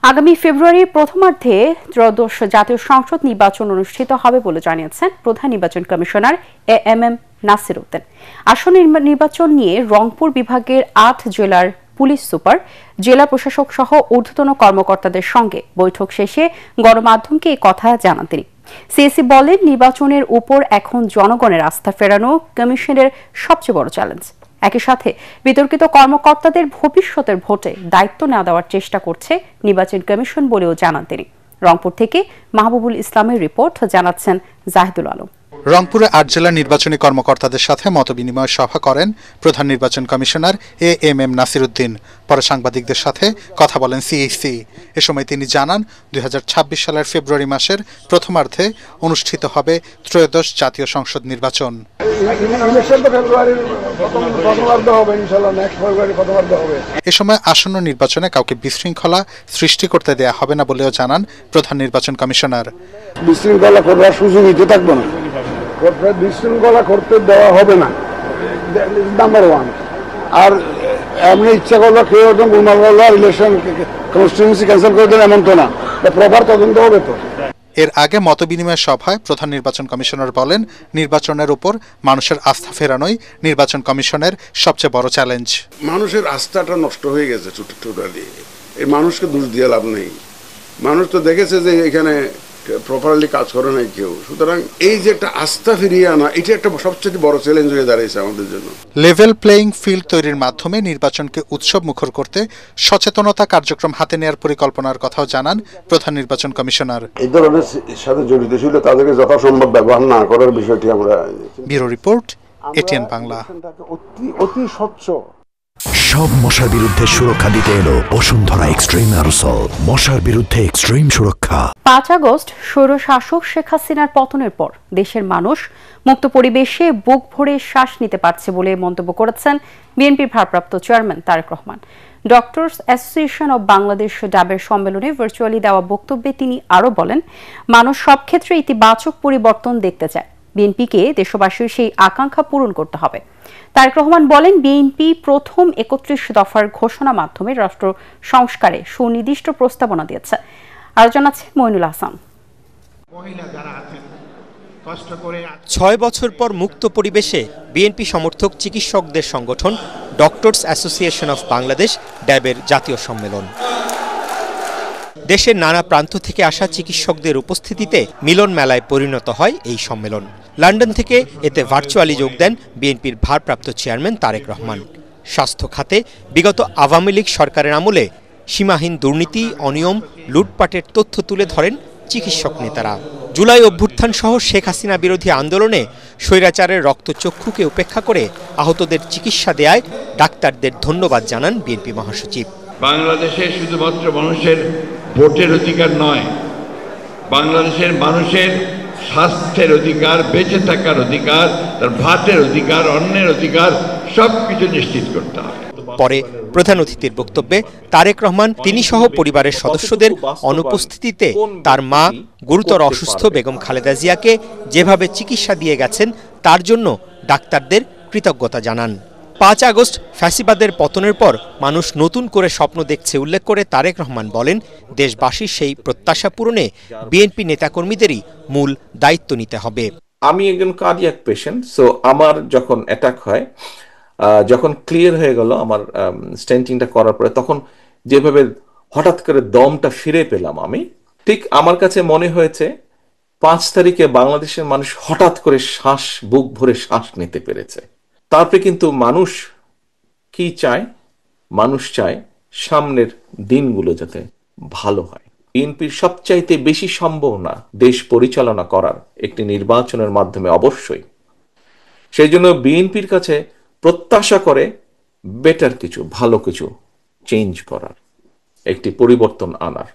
আগামী ফেব্রুয়ারির প্রথমার্ধে ত্রয়োদশ জাতীয় সংসদ নির্বাচন অনুষ্ঠিত হবে বলে জানিয়েছেন প্রধান নির্বাচন কমিশনার এএমএম নাসির উদ্দিন। আসন্ন নির্বাচন নিয়ে রংপুর বিভাগের ৮ জেলার পুলিশ সুপার, জেলা প্রশাসক সহ ঊর্ধ্বতন কর্মকর্তাদের সঙ্গে বৈঠক শেষে গণমাধ্যমকে এই কথা জানান তিনি। সিএসি বলেন, নির্বাচনের উপর এখন জনগণের আস্থা ফেরানো কমিশনের সবচেয়ে বড় চ্যালেঞ্জ। একই সাথে বিতর্কিত কর্মকর্তাদের ভবিষ্যতের ভোটে দায়িত্ব না দেওয়ার চেষ্টা করছে নির্বাচন কমিশন বলেও জানান তিনি। রংপুর থেকে মাহবুবুল ইসলামের রিপোর্ট, জানাচ্ছেন জাহিদুল আলম। রংপুরে ৮ জেলার নির্বাচনী কর্মকর্তাদের সাথে মতবিনিময় সভা করেন প্রধান নির্বাচন কমিশনার এএমএম নাসির উদ্দিন। পরে সাংবাদিকদের সাথে কথা বলেন সিএসি। এ সময় তিনি জানান, ২০২৬ সালের ফেব্রুয়ারি মাসের প্রথমার্ধে অনুষ্ঠিত হবে ত্রয়োদশ জাতীয় সংসদ নির্বাচন। এ সময় আসন্ন নির্বাচনে কাউকে বিশৃঙ্খলা সৃষ্টি করতে দেয়া হবে না বলেও জানান প্রধান নির্বাচন কমিশনার। বিশৃঙ্খলা করার সুযোগ দিতে থাকবো না, বিশৃঙ্খলা করতে দেওয়া হবে না, নাম্বার ওয়ান। আর এমনি ইচ্ছা করলো কেউ একদম ইলেকশন কনস্টিটিউয়েন্সি ক্যান্সেল করে দেন, এমন তো না, প্রপার তদন্ত হবে তো। এর আগে মতবিনিময় সভায় প্রধান নির্বাচন কমিশনার বলেন, নির্বাচনের উপর মানুষের আস্থা ফেরানোই নির্বাচন কমিশনের সবচেয়ে বড় চ্যালেঞ্জ। মানুষের আস্থাটা নষ্ট হয়ে গেছে টোটালি। এই মানুষকে দোষ দিয়ে লাভ নেই। মানুষ তো দেখেছে যে এখানে প্রপারলি কাজ করে নাই কেউ। সুতরাং এই যে একটা আস্থা ফিরিয়ে আনা, এটা একটা সবচেয়ে বড় চ্যালেঞ্জ হয়ে দাঁড়িয়েছে আমাদের জন্য। লেভেল প্লেইং ফিল্ড তৈরির মাধ্যমে নির্বাচনকে উৎসব মুখর করতে সচেতনতা কার্যক্রম হাতে নেওয়ার পরিকল্পনার কথাও জানান প্রধান নির্বাচন কমিশনার। এই ধরনের সাথে জড়িত ছিল তাদেরকে যথাসম্ভব ব্যবহার না করার বিষয়টি আমরা। Bureau report, ATN Bangla. অতি স্বচ্ছ। সব মশার বিরুদ্ধে সুরক্ষা দিতে এলো বসুন্ধরা এক্সট্রিম অ্যারোসল, মশার বিরুদ্ধে এক্সট্রিম সুরক্ষা। ৫ আগস্ট স্বৈরশাসক শেখ হাসিনার পতনের পর দেশের মানুষ মুক্ত পরিবেশে বুক ভরে শ্বাস নিতে পারছে বলে মন্তব্য করেছেন বিএনপির ভারপ্রাপ্ত chairman Tarique Rahman. Doctors association of Bangladesh ডাবের সম্মেলনে ভার্চুয়ালি দেওয়া বক্তব্যে তিনি আরও বলেন, মানুষ সব ক্ষেত্রে ইতিবাচক পরিবর্তন দেখতে চায়। বিএনপিকে দেশবাসীর সেই আকাঙ্ক্ষা পূরণ করতে হবে। তারেক রহমান বলেন, বিএনপি প্রথম ৩১ দফার ঘোষণা মাধ্যমে রাষ্ট্র সংস্কারে সুনির্দিষ্ট প্রস্তাবনা দিয়েছে। আর জানাচ্ছে মইনুল হাসান। ৬ বছর পর মুক্ত পরিবেশে বিএনপি সমর্থক চিকিৎসকদের সংগঠন ডক্টরস অ্যাসোসিয়েশন অফ বাংলাদেশ ড্যাবের জাতীয় সম্মেলন। দেশের নানা প্রান্ত থেকে আসা চিকিৎসকদের উপস্থিতিতে মিলন মেলায় পরিণত হয় এই সম্মেলন। লন্ডন থেকে এতে ভার্চুয়ালি যোগ দেন বিএনপির ভারপ্রাপ্ত চেয়ারম্যান তারেক রহমান। স্বাস্থ্য খাতে বিগত আওয়ামী লীগ সরকারের আমলে সীমাহীন দুর্নীতি, অনিয়ম, লুটপাটের তথ্য তুলে ধরেন চিকিৎসক নেতারা। জুলাই অভ্যুত্থান সহ শেখ হাসিনা বিরোধী আন্দোলনে স্বৈরাচারের রক্তচক্ষুকে উপেক্ষা করে আহতদের চিকিৎসা দেয়ায় ডাক্তারদের ধন্যবাদ জানান বিএনপি মহাসচিব। বাংলাদেশে শুধুমাত্র মানুষের ভোটের অধিকার নয়, বাংলাদেশের মানুষের স্বাস্থ্যের অধিকার, বেঁচে থাকার অধিকার, তার ভাতের অধিকার, অন্যের অধিকার সবকিছু নিশ্চিত করতে হবে। পরে প্রধান অতিথির বক্তব্যে তারেক রহমান তিনি সহ পরিবারের সদস্যদের অনুপস্থিতিতে তার মা গুরুতর অসুস্থ বেগম খালেদা জিয়াকে যেভাবে চিকিৎসা দিয়ে গেছেন তার জন্য ডাক্তারদের কৃতজ্ঞতা জানান। ৫ আগস্ট ফ্যাসিবাদের পতনের পর মানুষ নতুন করে স্বপ্ন দেখছে উল্লেখ করে তারেক রহমান বলেন, দেশবাসীর সেই প্রত্যাশা পূরণে বিএনপি নেতাকর্মীদেরই মূল দায়িত্ব নিতে হবে। আমি একজন কার্ডিয়াক পেশেন্ট, সো আমার যখন অ্যাটাক হয়, যখন ক্লিয়ার হয়ে গেল আমার স্টেন্টিংটা করার পরে, তখন যেভাবে হঠাৎ করে দমটা ফিরে পেলাম আমি, ঠিক আমার কাছে মনে হয়েছে ৫ তারিখে বাংলাদেশের মানুষ হঠাৎ করে বুক ভরে শ্বাস নিতে পেরেছে। তারপরে কিন্তু মানুষ কি চায়? মানুষ চায় সামনের দিনগুলো যাতে ভালো হয়। বিএনপির সবচাইতে বেশি সম্ভাবনা দেশ পরিচালনা করার একটি নির্বাচনের মাধ্যমে অবশ্যই। সেই জন্য বিএনপির কাছে প্রত্যাশা করে বেটার কিছু, ভালো কিছু চেঞ্জ করার, একটি পরিবর্তন আনার।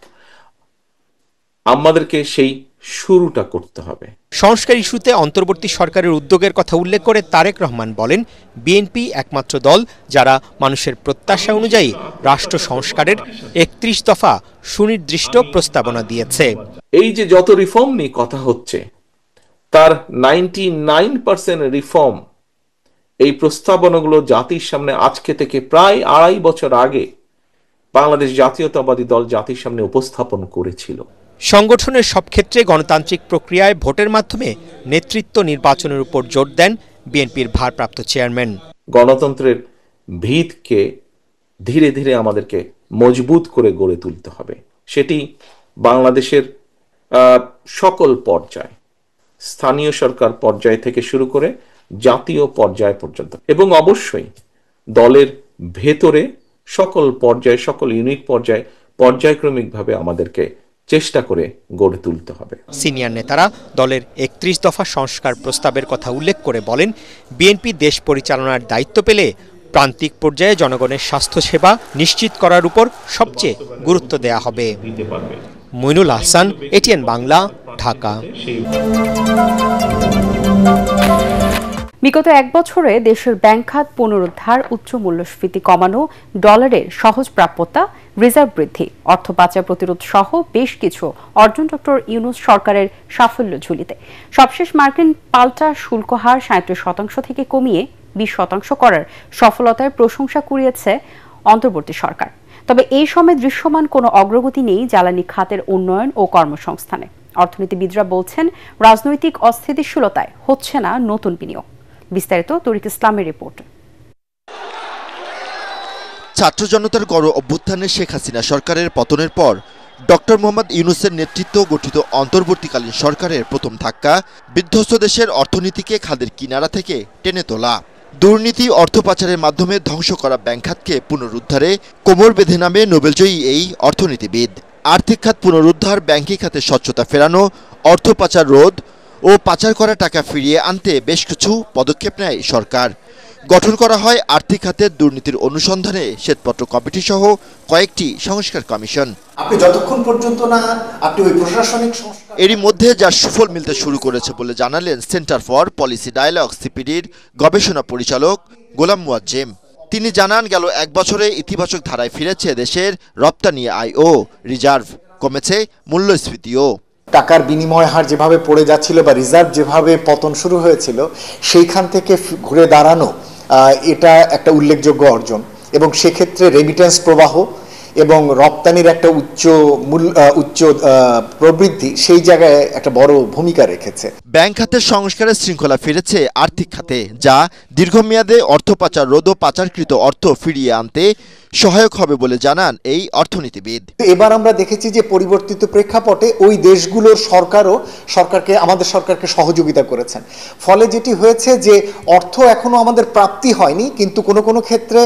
আমাদেরকে সেই শুরুটা করতে হবে। সংস্কার ইস্যুতে অন্তর্বর্তী সরকারের উদ্যোগের কথা উল্লেখ করে তারেক রহমান বলেন, বিএনপি একমাত্র দল যারা মানুষের প্রত্যাশা অনুযায়ী রাষ্ট্র সংস্কারের ৩১ দফা সুনির্দিষ্ট প্রস্তাবনা দিয়েছে। এই যে যত রিফর্ম নিয়ে কথা হচ্ছে, তার 99% রিফর্ম এই প্রস্তাবনাগুলো জাতির সামনে আজকে থেকে প্রায় ২.৫ বছর আগে বাংলাদেশ জাতীয়তাবাদী দল জাতির সামনে উপস্থাপন করেছিল। সংগঠনের সব ক্ষেত্রে গণতান্ত্রিক প্রক্রিয়ায় ভোটের মাধ্যমে নেতৃত্ব নির্বাচনের উপর জোর দেন বিএনপির ভারপ্রাপ্ত চেয়ারম্যান। গণতন্ত্রের ভিতকে ধীরে ধীরে আমাদেরকে মজবুত করে গড়ে তুলতে হবে, সেটি বাংলাদেশের সকল পর্যায়, স্থানীয় সরকার পর্যায় থেকে শুরু করে জাতীয় পর্যায় পর্যন্ত, এবং অবশ্যই দলের ভেতরে সকল পর্যায়ে, সকল ইউনিট পর্যায়ে পর্যায়ক্রমিকভাবে আমাদেরকে চেষ্টা করে গড়ে তুলতে হবে। সিনিয়র নেতারা দলের ৩১ দফা সংস্কার প্রস্তাবের কথা উল্লেখ করে বলেন, বিএনপি দেশ পরিচালনার দায়িত্ব পেলে প্রান্তিক পর্যায়ে জনগণের স্বাস্থ্যসেবা নিশ্চিত করার উপর সবচেয়ে গুরুত্ব দেয়া হবে। মইনুল আহসান, এটিএন বাংলা, ঢাকা। বিগত এক বছরে দেশের ব্যাংক খাত পুনরুদ্ধার, উচ্চ মূল্যস্ফীতি কমানো, ডলারের সহজ প্রাপ্যতা, রিজার্ভ বৃদ্ধি, অর্থ পাচার প্রতিরোধ সহ বেশ কিছু অর্জন ডক্টর ইউনূস সরকারের সাফল্য ঝুলিতে। সবশেষ মার্কিন পাল্টা শুল্ক হার ৩৭% থেকে কমিয়ে ২০% করার সফলতার প্রশংসা কুড়িয়েছে অন্তর্বর্তী সরকার। তবে এই সময় দৃশ্যমান কোনো অগ্রগতি নেই জ্বালানি খাতের উন্নয়ন ও কর্মসংস্থানে। অর্থনীতিবিদরা বলছেন, রাজনৈতিক অস্থিতিশীলতায় হচ্ছে না নতুন বিনিয়োগ। বিস্তারিত তরিক ইসলামের রিপোর্ট। ছাত্র জনতার গণ অভ্যুত্থানে শেখ হাসিনা সরকারের পতনের পর ডক্টর মোহাম্মদ ইউনূসের নেতৃত্ব গঠিত অন্তর্বর্তীকালীন সরকারের প্রথম ধাক্কা বিধ্বস্ত দেশের অর্থনীতিকে খাদের কিনারা থেকে টেনে তোলা। দুর্নীতি, অর্থ পাচারের মাধ্যমে ধ্বংস করা ব্যাংক খাতকে পুনরুদ্ধারে কোমর বেঁধে নামে নোবেলজয়ী এই অর্থনীতিবিদ। আর্থিক খাত পুনরুদ্ধার, ব্যাংকিং খাতে স্বচ্ছতা ফেরানো, অর্থ পাচার রোধ ও পাচার করা টাকা ফিরিয়ে আনতে বেশ কিছু পদক্ষেপ নেয় সরকার। গঠন করা হয় আর্থিক খাতের দুর্নীতির অনুসন্ধানে শ্বেতপত্র কমিটি সহ কয়েকটি সংস্কার কমিশন। আপনি যতক্ষণ পর্যন্ত না আপনি ওই প্রশাসনিক সংস্কার, এরই মধ্যে যার সুফল মিলতে শুরু করেছে বলে জানালেন সেন্টার ফর পলিসি ডায়ালগ সিপিডির গবেষণা পরিচালক গোলাম মুয়াজ্জেম। তিনি জানান, গেল এক বছরে ইতিবাচক ধারায় ফিরেছে দেশের রপ্তানি আয় ও রিজার্ভ, কমেছে মূল্যস্ফীতিও। টাকার বিনিময় হার যেভাবে পড়ে যাচ্ছিল বা রিজার্ভ যেভাবে পতন শুরু হয়েছিল, সেইখান থেকে ঘুরে দাঁড়ানো এটা একটা উল্লেখযোগ্য অর্জন, এবং সেক্ষেত্রে রেমিটেন্স প্রবাহ এবং রপ্তানির একটা উচ্চ প্রবৃদ্ধি সেই জায়গায় একটা বড় ভূমিকা রেখেছে। ব্যাংক খাতের সংস্কারের শৃঙ্খলা ফিরেছে আর্থিক খাতে, যা দীর্ঘমেয়াদে অর্থ পাচার রোধ ও পাচারকৃত অর্থ ফিরিয়ে আনতে সহায়ক হবে বলে জানান এই অর্থনীতিবিদ। এবার আমরা দেখেছি যে পরিবর্তিত প্রেক্ষাপটে ওই দেশগুলোর আমাদের সরকারকে সহযোগিতা করেছেন। ফলে যেটি হয়েছে যে অর্থ এখনো আমাদের প্রাপ্তি হয়নি, কিন্তু কোনো কোনো ক্ষেত্রে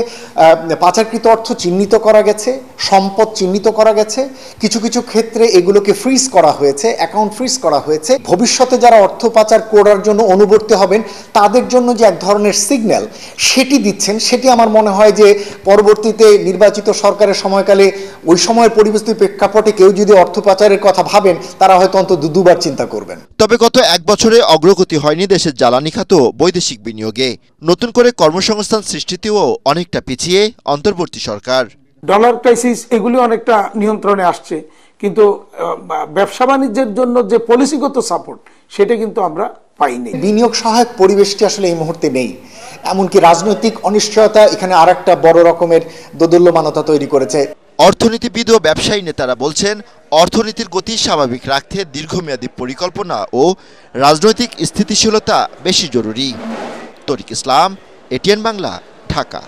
পাচারকৃত অর্থ চিহ্নিত করা গেছে, সম্পদ চিহ্নিত করা গেছে, কিছু কিছু ক্ষেত্রে এগুলোকে ফ্রিজ করা হয়েছে, অ্যাকাউন্ট ফ্রিজ করা হয়েছে। ভবিষ্যতে যারা অর্থ পাচার করার জন্য অনুবর্তী হবেন তাদের জন্য যে এক ধরনের সিগন্যাল সেটি দিচ্ছেন, সেটি আমার মনে হয় যে পরবর্তীতে নির্বাচিত সরকারের সময়কালে ওই সময়ের পরিস্থিতির প্রেক্ষাপটে কেউ যদি অর্থ পাচারের কথা ভাবেন, তারা হয়তো অন্তত দুবার চিন্তা করবেন। তবে গত এক বছরে অগ্রগতি হয়নি দেশের জ্বালানি খাত বৈদেশিক বিনিয়োগে। নতুন করে কর্মসংস্থান সৃষ্টিতেও অনেকটা পিছিয়ে অন্তর্বর্তী সরকার। ডলার ক্রাইসিস এগুলি অনেকটা নিয়ন্ত্রণে আসছে, কিন্তু ব্যবসা বাণিজ্যের জন্য যে পলিসিগত সাপোর্ট সেটা কিন্তু আমরা পাইনি। বিনিয়োগ সহায়ক পরিবেশটি আসলে এই মুহূর্তে নেই। এমনকি রাজনৈতিক অনিশ্চয়তা এখানে আরেকটা বড় রকমের দোদুল্যমানতা তৈরি করেছে। অর্থনীতিবিদ ও ব্যবসায়ী নেতারা বলছেন, অর্থনীতির গতি স্বাভাবিক রাখতে দীর্ঘমেয়াদী পরিকল্পনা ও রাজনৈতিক স্থিতিশীলতা বেশি জরুরি। তরিক ইসলাম, এটিএন বাংলা, ঢাকা।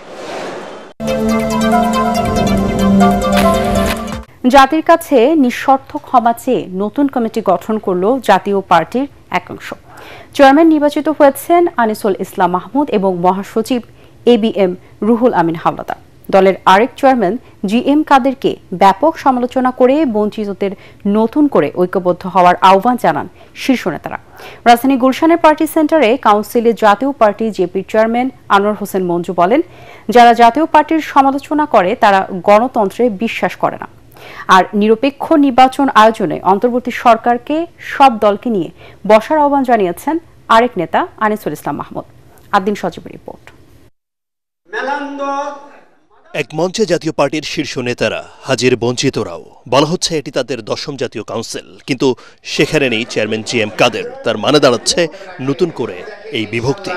জাতির কাছে নিঃশর্ত ক্ষমা চেয়ে নতুন কমিটি গঠন করল জাতীয় পার্টির একাংশ। চেয়ারম্যান নির্বাচিত হয়েছেন আনিসুল ইসলাম মাহমুদ এবং মহাসচিব ABM রুহুল আমিন হাওলাদার। দলের আরেক চেয়ারম্যান GM কাদেরকে ব্যাপক সমালোচনা করে বঞ্চিতদের নতুন করে ঐক্যবদ্ধ হওয়ার আহ্বান জানান শীর্ষ নেতারা। রাজধানী গুলশানের পার্টি সেন্টারে কাউন্সিলে জাতীয় পার্টি জেপির চেয়ারম্যান আনোয়ার হোসেন মঞ্জু বলেন, যারা জাতীয় পার্টির সমালোচনা করে তারা গণতন্ত্রে বিশ্বাস করে না। আর নিরপেক্ষ নির্বাচন আয়োজনে অন্তর্বর্তী সরকারকে সব দলকে নিয়ে বসার আহ্বান জানিয়েছেন আরেক নেতা আনিসুল ইসলাম মাহমুদ। আদিন সজীবের রিপোর্ট। এক মঞ্চে জাতীয় পার্টির শীর্ষ নেতারা, হাজির বঞ্চিতরাও। বলা হচ্ছে এটি তাদের 10ম জাতীয় কাউন্সিল, কিন্তু সেখানে নেই চেয়ারম্যান GM কাদের। তার মানে দাঁড়াচ্ছে নতুন করে এই বিভক্তি।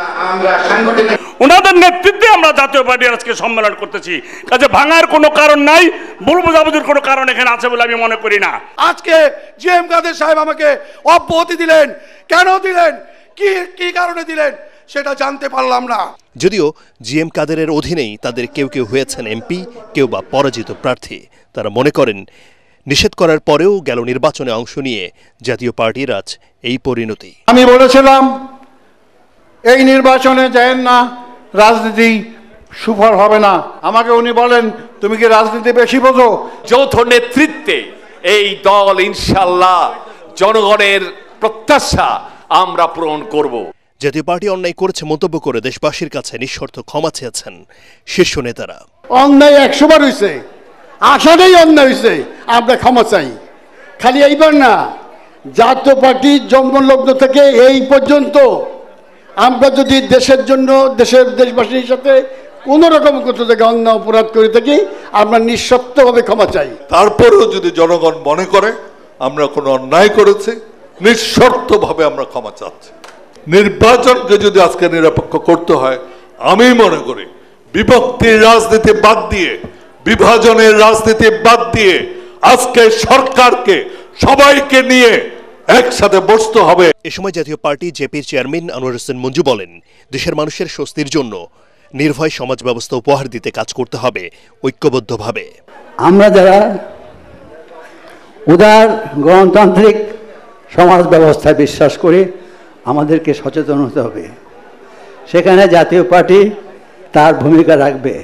ওনাদের নেতৃত্বে আমরা জাতীয় পার্টির আজকে সম্মেলন করতেছি, কাজে ভাঙার কোনো কারণ নাই, ভুল বোঝাবুঝির কোনো কারণ এখানে আছে বলে আমি মনে করি না। আজকে GM কাদের সাহেব আমাকে অব্যাহতি দিলেন, কেন দিলেন, কি কারণে দিলেন সেটা জানতে পারলাম না। যদিও GM কাদেরের অধীনেই তাদের কেউ কেউ হয়েছেন MP, কেউ বা পরাজিত প্রার্থী। তারা মনে করেন নিষেধ করার পরেও গেল নির্বাচনে অংশ নিয়ে জাতীয় পার্টির আজ এই পরিণতি। আমি বলেছিলাম এই নির্বাচনে যায়েন না, রাজনীতি সুফল হবে না। আমাকে উনি বলেন তুমি কি রাজনীতি বেশি বোঝো? যৌথ নেতৃত্বে এই দল ইনশাল্লাহ জনগণের প্রত্যাশা আমরা পূরণ করব। জাতীয় পার্টি অন্যায় করেছে মন্তব্য করে দেশবাসীর কাছে নিঃশর্ত ক্ষমা চেয়েছেন শীর্ষ নেতারা। অন্যায় 100 বার হয়েছে, আসাটাই অন্যায় হয়েছে, আমরা ক্ষমা চাই। খালি এইবার না, জাতীয় পার্টির জন্মলগ্ন থেকে এই পর্যন্ত আমরা যদি দেশের জন্য, দেশবাসীর সাথে কোন রকম কোথা থেকে অন্যায় অপরাধ করে থাকি, আমরা নিঃশর্তভাবে ক্ষমা চাই। তারপরেও যদি জনগণ মনে করে আমরা কোনো অন্যায় করেছি, নিঃশর্তভাবে আমরা ক্ষমা চাচ্ছি। নির্বাচনকে যদি আজকে নিরপেক্ষ করতে হয়, আমি মনে করি বিভক্তির রাজনীতি বাদ দিয়ে, বিভাজনের রাজনীতি বাদ দিয়ে আজকে সরকারকে সবাইকে নিয়ে একসাথে বসতে হবে। এ সময় জাতীয় পার্টি জেপির চেয়ারম্যান আনোয়ার হোসেন মঞ্জু বলেন, দেশের মানুষের স্বস্তির জন্য নির্ভয় সমাজ ব্যবস্থা উপহার দিতে কাজ করতে হবে ঐক্যবদ্ধভাবে। আমরা যারা উদার গণতান্ত্রিক সমাজ ব্যবস্থায় বিশ্বাস করি, আমাদেরকে সচেতন হতে হবে। সেখানে জাতীয় পার্টি তার ভূমিকা রাখবে।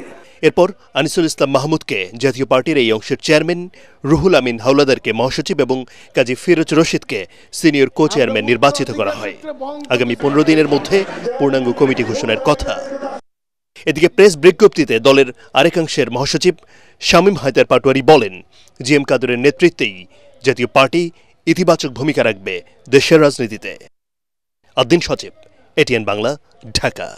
এরপর আনিসুল ইসলাম মাহমুদকে জাতীয় পার্টির এই অংশের চেয়ারম্যান, রুহুল আমিন হাওলাদারকে মহাসচিব এবং কাজী ফিরোজ রশিদকে সিনিয়র কো চেয়ারম্যান নির্বাচিত করা হয়। আগামী 15 দিনের মধ্যে পূর্ণাঙ্গ কমিটি ঘোষণার কথা। এদিকে প্রেস বিজ্ঞপ্তিতে দলের আরেকাংশের মহাসচিব শামীম হায়দার পাটোয়ারি বলেন, GM কাদেরের নেতৃত্বেই জাতীয় পার্টি ইতিবাচক ভূমিকা রাখবে দেশের রাজনীতিতে। আদ্দিন সচিব, ATN বাংলা, ঢাকা।